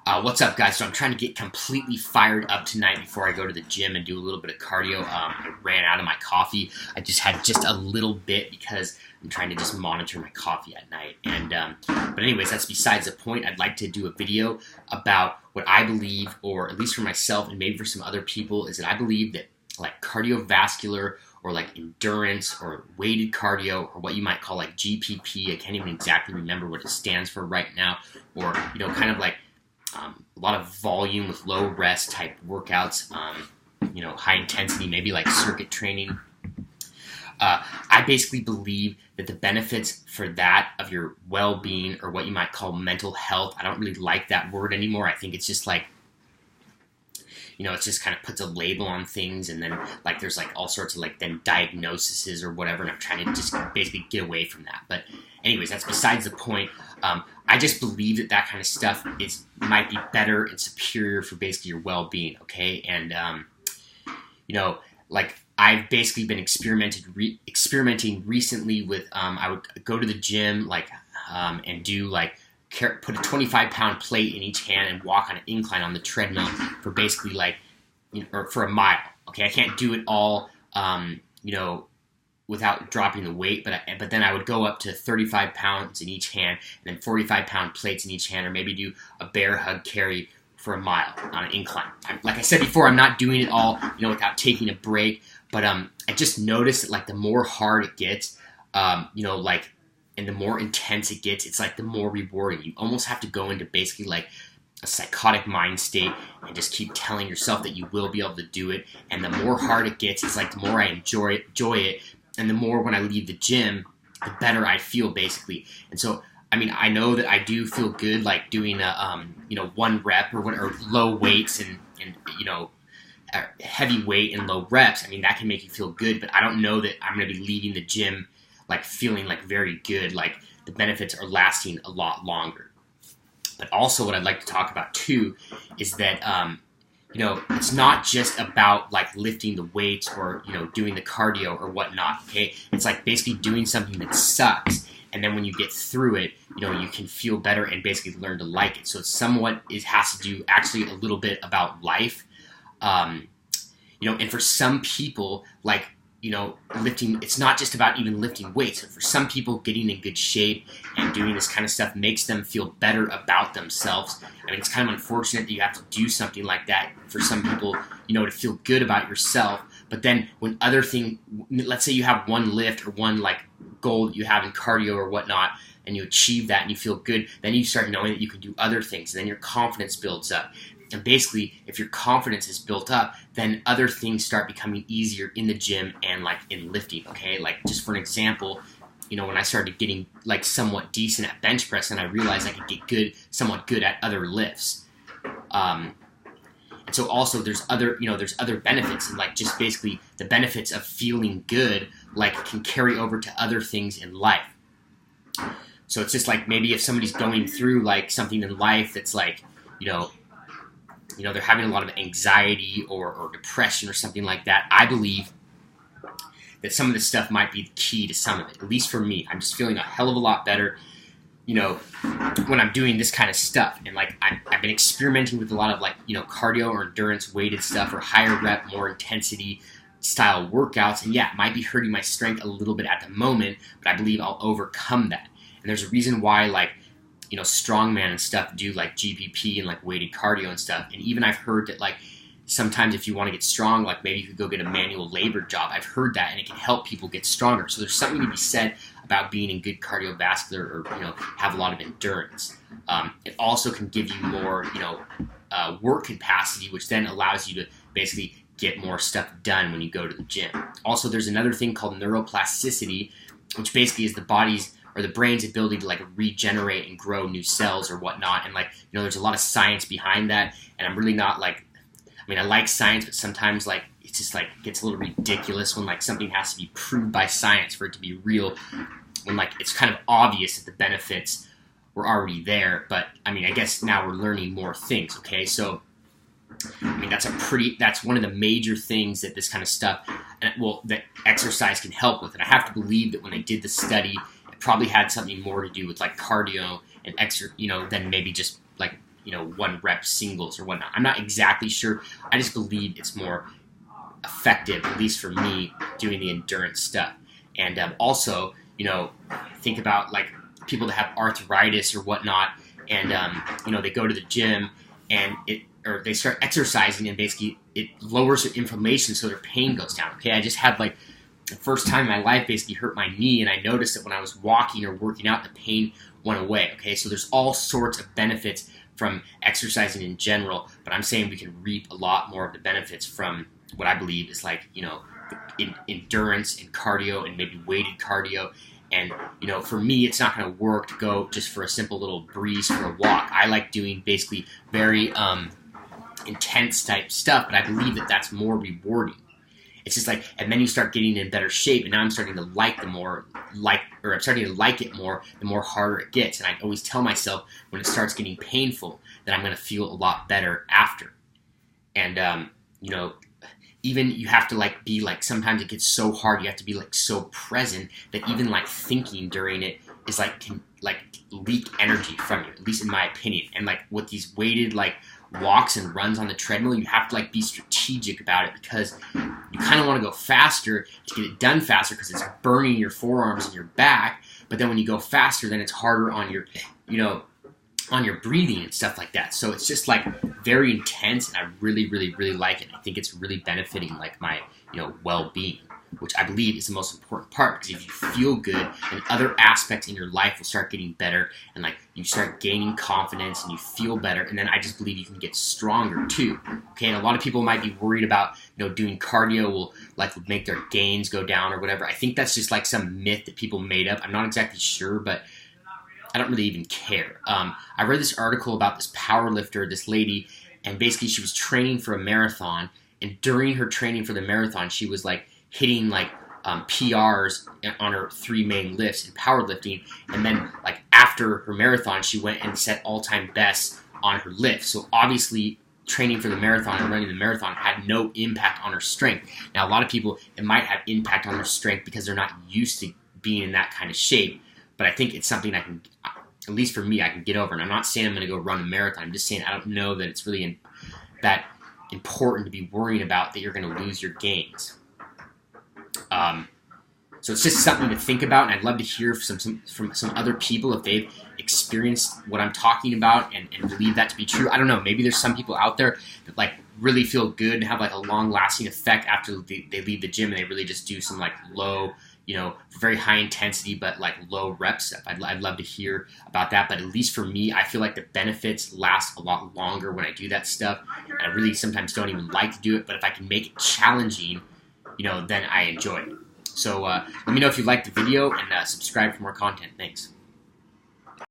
What's up, guys? So I'm trying to get completely fired up tonight before I go to the gym and do a little bit of cardio. I ran out of my coffee. I just had just a little bit because I'm trying to just monitor my coffee at night. But anyways, that's besides the point. I'd like to do a video about what I believe, or at least for myself and maybe for some other people, is that I believe that like cardiovascular or like endurance or weighted cardio, or what you might call like GPP, I can't even exactly remember what it stands for right now, or kind of like a lot of volume with low rest type workouts, high intensity, maybe like circuit training. I basically believe that the benefits for that of your well-being, or what you might call mental health, I don't really like that word anymore. I think it's just like, it just kind of puts a label on things, and then like there's like all sorts of like then diagnoses or whatever, and I'm trying to just basically get away from that. But anyways, that's besides the point. I just believe that kind of stuff might be better and superior for basically your well-being, okay? And like I've basically been experimenting recently with I would go to the gym and do put a 25-pound plate in each hand and walk on an incline on the treadmill for basically or for a mile. Okay, I can't do it all, without dropping the weight, but then I would go up to 35 pounds in each hand and then 45-pound plates in each hand, or maybe do a bear hug carry for a mile on an incline. Like I said before, I'm not doing it all, without taking a break, but I just noticed that the more hard it gets, and the more intense it gets, it's the more rewarding. You almost have to go into basically a psychotic mind state and just keep telling yourself that you will be able to do it. And the more hard it gets, it's the more I enjoy it. And the more when I leave the gym, the better I feel basically. And so, I know that I do feel good doing a, 1 rep or low weights and heavy weight and low reps. That can make you feel good, but I don't know that I'm going to be leaving the gym feeling very good. The benefits are lasting a lot longer. But also what I'd like to talk about too is that, it's not just about lifting the weights or, doing the cardio or whatnot, okay? It's basically doing something that sucks. And then when you get through it, you can feel better and basically learn to like it. So it has to do actually a little bit about life. And for some people, lifting, it's not just about even lifting weights. For some people, getting in good shape and doing this kind of stuff makes them feel better about themselves. It's kind of unfortunate that you have to do something like that for some people, to feel good about yourself. But then when other things, let's say you have one lift or one goal that you have in cardio or whatnot, and you achieve that and you feel good, then you start knowing that you can do other things, and then your confidence builds up. And basically, if your confidence is built up, then other things start becoming easier in the gym and in lifting, okay? Just for an example, when I started getting somewhat decent at bench press, and I realized I could get somewhat good at other lifts. And so also there's other benefits, and just basically the benefits of feeling good can carry over to other things in life. So it's just maybe if somebody's going through something in life that's they're having a lot of anxiety or depression or something like that, I believe that some of this stuff might be the key to some of it. At least for me, I'm just feeling a hell of a lot better, when I'm doing this kind of stuff. And I've been experimenting with a lot of cardio or endurance weighted stuff, or higher rep, more intensity style workouts. And yeah, it might be hurting my strength a little bit at the moment, but I believe I'll overcome that. And there's a reason why strongman and stuff do GPP and weighted cardio and stuff. And even I've heard that sometimes if you want to get strong, maybe you could go get a manual labor job. I've heard that, and it can help people get stronger. So there's something to be said about being in good cardiovascular, or have a lot of endurance. It also can give you more work capacity, which then allows you to basically get more stuff done when you go to the gym. Also, there's another thing called neuroplasticity, which basically is the body's or the brain's ability to regenerate and grow new cells or whatnot. And there's a lot of science behind that. And I'm really not I like science, but sometimes it's just gets a little ridiculous when something has to be proved by science for it to be real. When it's kind of obvious that the benefits were already there. But I guess now we're learning more things. Okay, so that's one of the major things that this kind of stuff, that exercise can help with. And I have to believe that when they did the study, it probably had something more to do with cardio and than maybe just one rep singles or whatnot. I'm not exactly sure. I just believe it's more effective, at least for me, doing the endurance stuff. And also, think about like people that have arthritis or whatnot, and they go to the gym and they start exercising, and basically it lowers their inflammation, so their pain goes down. Okay, I just had like the first time in my life basically hurt my knee, and I noticed that when I was walking or working out, the pain went away. Okay, so there's all sorts of benefits from exercising in general, but I'm saying we can reap a lot more of the benefits from what I believe is like, endurance and cardio, and maybe weighted cardio. And, for me, it's not going to work to go just for a simple little breeze for a walk. I like doing basically very intense type stuff, but I believe that that's more rewarding. It's just like, and then you start getting in better shape, and now I'm starting to like I'm starting to like it more, the more harder it gets. And I always tell myself when it starts getting painful that I'm going to feel a lot better after. And, even you have to like be like, sometimes it gets so hard, you have to be like so present that even like thinking during it is like, can like leak energy from you, at least in my opinion. And like with these weighted like walks and runs on the treadmill, you have to like be strategic about it, because you kind of want to go faster to get it done faster, because it's burning your forearms and your back. But then when you go faster, then it's harder on your, on your breathing and stuff like that. So it's just like very intense, and I really, really, really like it. I think it's really benefiting like my, well-being, which I believe is the most important part, because if you feel good, then other aspects in your life will start getting better, and like you start gaining confidence and you feel better, and then I just believe you can get stronger too. Okay, and a lot of people might be worried about, doing cardio will like make their gains go down or whatever. I think that's just like some myth that people made up. I'm not exactly sure, but I don't really even care. I read this article about this power lifter, this lady, and basically she was training for a marathon, and during her training for the marathon, she was like hitting like PRs on her 3 main lifts in powerlifting, and then like after her marathon, she went and set all-time bests on her lifts. So obviously, training for the marathon and running the marathon had no impact on her strength. Now, a lot of people, it might have impact on their strength because they're not used to being in that kind of shape. But I think it's something I can, at least for me, I can get over. And I'm not saying I'm going to go run a marathon. I'm just saying I don't know that it's really that important to be worrying about that you're going to lose your gains. So it's just something to think about, and I'd love to hear from some other people if they've experienced what I'm talking about and believe that to be true. I don't know. Maybe there's some people out there that like really feel good and have like a long-lasting effect after they leave the gym, and they really just do some like low, very high intensity but like low rep stuff. I'd love to hear about that, but at least for me, I feel like the benefits last a lot longer when I do that stuff, and I really sometimes don't even like to do it, but if I can make it challenging, then I enjoy it. So let me know if you liked the video, and subscribe for more content. Thanks.